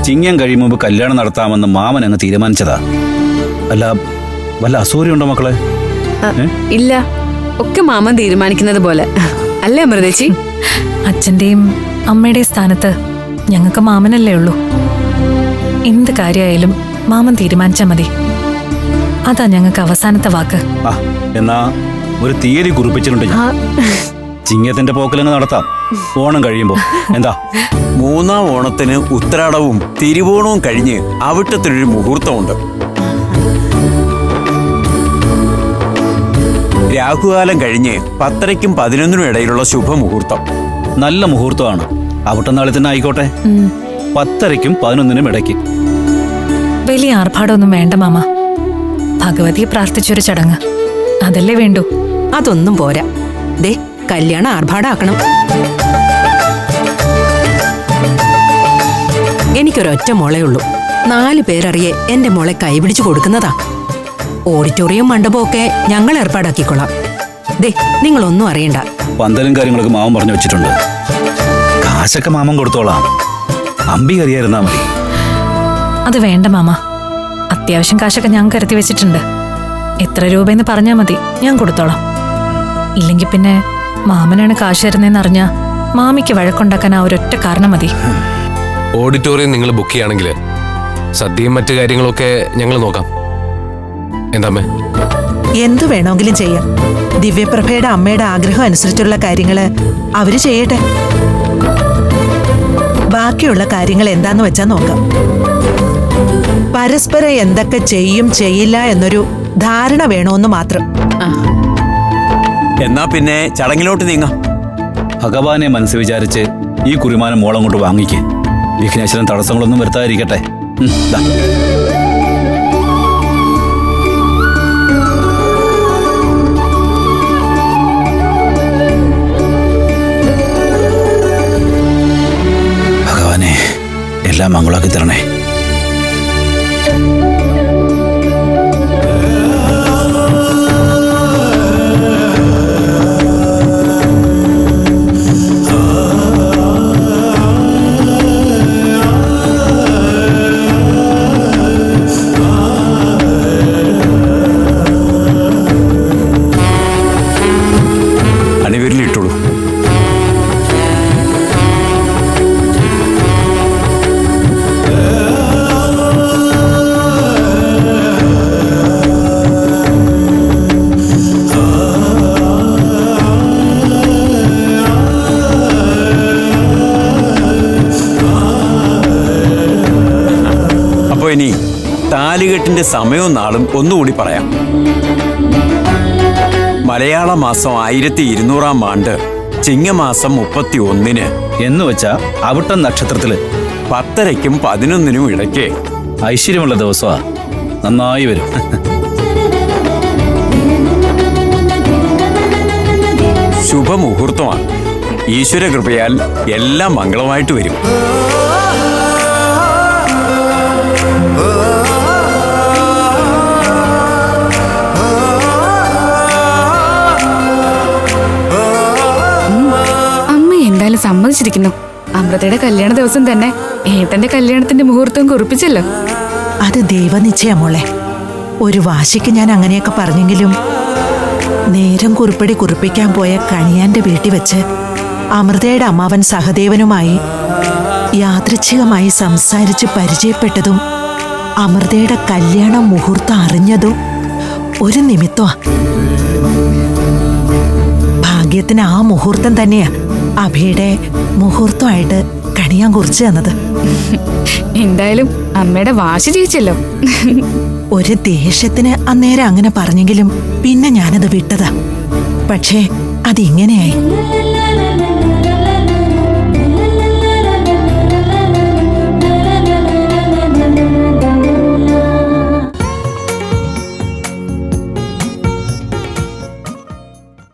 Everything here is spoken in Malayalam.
ചിങ്ങം കഴിയും മുമ്പ് കല്യാണം നടത്താമെന്ന് മാമൻ അങ്ങ് തീരുമാനിച്ചതാ. അല്ല, വല്ല അസൂയുണ്ടോ മക്കളെ? ഇല്ല, ഒക്കെ മാമൻ തീരുമാനിക്കുന്നത് പോലെ അല്ലേ അമൃതേച്ചി? അച്ഛന്റെയും അമ്മയുടെയും സ്ഥാനത്ത് ഞങ്ങൾക്ക് മാമനല്ലേ ഉള്ളൂ. എന്ത് കാര്യമായാലും മാമൻ തീരുമാനിച്ചാ മതി. അതാ ഞങ്ങൾക്ക് അവസാനത്തെ വാക്ക്. എന്നാ ഒരു തീയതി കുറിപ്പിച്ചിട്ടുണ്ട്. ചിങ്ങത്തിന്റെ പോക്കലങ്ങ് നടത്താം ഓണം കഴിയുമ്പോ. എന്താ? 3-ാം ഓണത്തിന് ഉത്രാടവും തിരുവോണവും കഴിഞ്ഞ് അവിട്ടത്തിനൊരു മുഹൂർത്തമുണ്ട്. രാഹുകാലം കഴിഞ്ഞ് 10:30-ക്കും 11-നും ഇടയിലുള്ള ശുഭമുഹൂർത്തം. നല്ല മുഹൂർത്തമാണ്. അവിട്ടം നാളെ തന്നെ ആയിക്കോട്ടെ. 10:30-ക്കും 11-നും ഇടയ്ക്ക്. വലിയ ആർഭാടമൊന്നും വേണ്ട മാമ. ഭഗവതിയെ പ്രാർത്ഥിച്ചൊരു ചടങ്ങ് അതല്ലേ വേണ്ടു. അതൊന്നും പോരാ. ദേ, കല്യാണം ആർഭാടാക്കണം. എനിക്കൊരൊറ്റ മോളേ ഉള്ളൂ. 4 പേരറിയെ എന്റെ മോളെ കൈപിടിച്ചു കൊടുക്കുന്നതാ. ഓഡിറ്റോറിയം മണ്ഡപമൊക്കെ ഞങ്ങൾ ഏർപ്പാടാക്കിക്കൊള്ളാം. ദേ, നിങ്ങളൊന്നും അറിയണ്ട. പന്തലും കാര്യങ്ങളൊക്കെ മാമൻ പറഞ്ഞു വെച്ചിട്ടുണ്ട്. കാശൊക്കെ മാമൻ കൊടുത്തോളാം. അമ്പി കറിയായിരുന്നാ മതി. അത് വേണ്ട മാമ. അത്യാവശ്യം കാശൊക്കെ ഞാൻ കരുതി വെച്ചിട്ടുണ്ട്. എത്ര രൂപയെന്ന് പറഞ്ഞാൽ മതി, ഞാൻ കൊടുത്തോളാം. ഇല്ലെങ്കിൽ പിന്നെ മാമനാണ് കാശ് തരുന്നതെന്ന് അറിഞ്ഞാ മാമിക്ക് വഴക്കുണ്ടാക്കാൻ ആ ഒരൊറ്റ കാരണം മതി. ഓഡിറ്റോറിയം നിങ്ങൾ ബുക്ക് ചെയ്യുകയാണെങ്കിൽ സദ്യയും മറ്റു കാര്യങ്ങളൊക്കെ ഞങ്ങൾ നോക്കാം. എന്താമ്മേ? എന്തു വേണമെങ്കിലും ചെയ്യാം. ദിവ്യപ്രഭയുടെ അമ്മയുടെ ആഗ്രഹം അനുസരിച്ചുള്ള കാര്യങ്ങള് അവര് ചെയ്യട്ടെ. ബാക്കിയുള്ള കാര്യങ്ങൾ എന്താന്ന് വെച്ചാ നോക്കാം. പരസ്പരം എന്തൊക്കെ ചെയ്യും ചെയ്യില്ല എന്നൊരു ധാരണ വേണോന്ന് മാത്രം. എന്നാ പിന്നെ ചടങ്ങിലോട്ട് നീങ്ങാം. ഭഗവാനെ മനസ്സ് വിചാരിച്ച് ഈ കുറിമാനം മോളം കൊണ്ട് വാങ്ങിക്ക്. വിഘ്നേശ്വരൻ തടസ്സങ്ങളൊന്നും വരുത്താതിരിക്കട്ടെ. ഭഗവാനെ എല്ലാം മംഗളാക്കി തരണേ. അണിവിരലിട്ടോളൂ. അപ്പൊ ഇനി താലികെട്ടിന്റെ സമയവും നാളും ഒന്നുകൂടി പറയാം. മലയാള മാസം 1200-ാം ആണ്ട് ചിങ്ങമാസം 31-ന് എന്ന് വെച്ചാ അവിട്ടം നക്ഷത്രത്തില് 10:30-ക്കും 11-നും ഇടയ്ക്ക് ഐശ്വര്യമുള്ള ദിവസമാ. നന്നായി വരും. ശുഭമുഹൂർത്തമാണ്. ഈശ്വരകൃപയാൽ എല്ലാം മംഗളമായിട്ട് വരും. സമ്മതിച്ചിരിക്കുന്നു. അമൃതയുടെ കല്യാണ ദിവസം തന്നെ ഏട്ടന്റെ കല്യാണത്തിന്റെ മുഹൂർത്തം കുറിപ്പിച്ചല്ലോ. അത് ദൈവനിശ്ചയം മോളെ. ഒരു വാശിക്ക് ഞാൻ അങ്ങനെയൊക്കെ പറഞ്ഞെങ്കിലും നേരം കുറിപ്പടി കുറിപ്പിക്കാൻ പോയ കണിയാന്റെ വീട്ടിൽ വെച്ച് അമൃതയുടെ അമ്മാവൻ സഹദേവനുമായി യാദൃച്ഛികമായി സംസാരിച്ച് പരിചയപ്പെട്ടതും അമൃതയുടെ കല്യാണ മുഹൂർത്തം അറിഞ്ഞതും ഒരു നിമിത്തമാ. ഭാഗ്യത്തിന് ആ മുഹൂർത്തം തന്നെയാ അഭിയുടെ മുഹൂർത്തമായിട്ട് കണിയാൻ കുറിച്ച് തന്നത്. എന്തായാലും അമ്മയുടെ വാശി ജയിച്ചല്ലോ. ഒരു ദേഷ്യത്തിന് അന്നേരം അങ്ങനെ പറഞ്ഞെങ്കിലും പിന്നെ ഞാനത് വിട്ടതാ. പക്ഷേ അതിങ്ങനെയായി.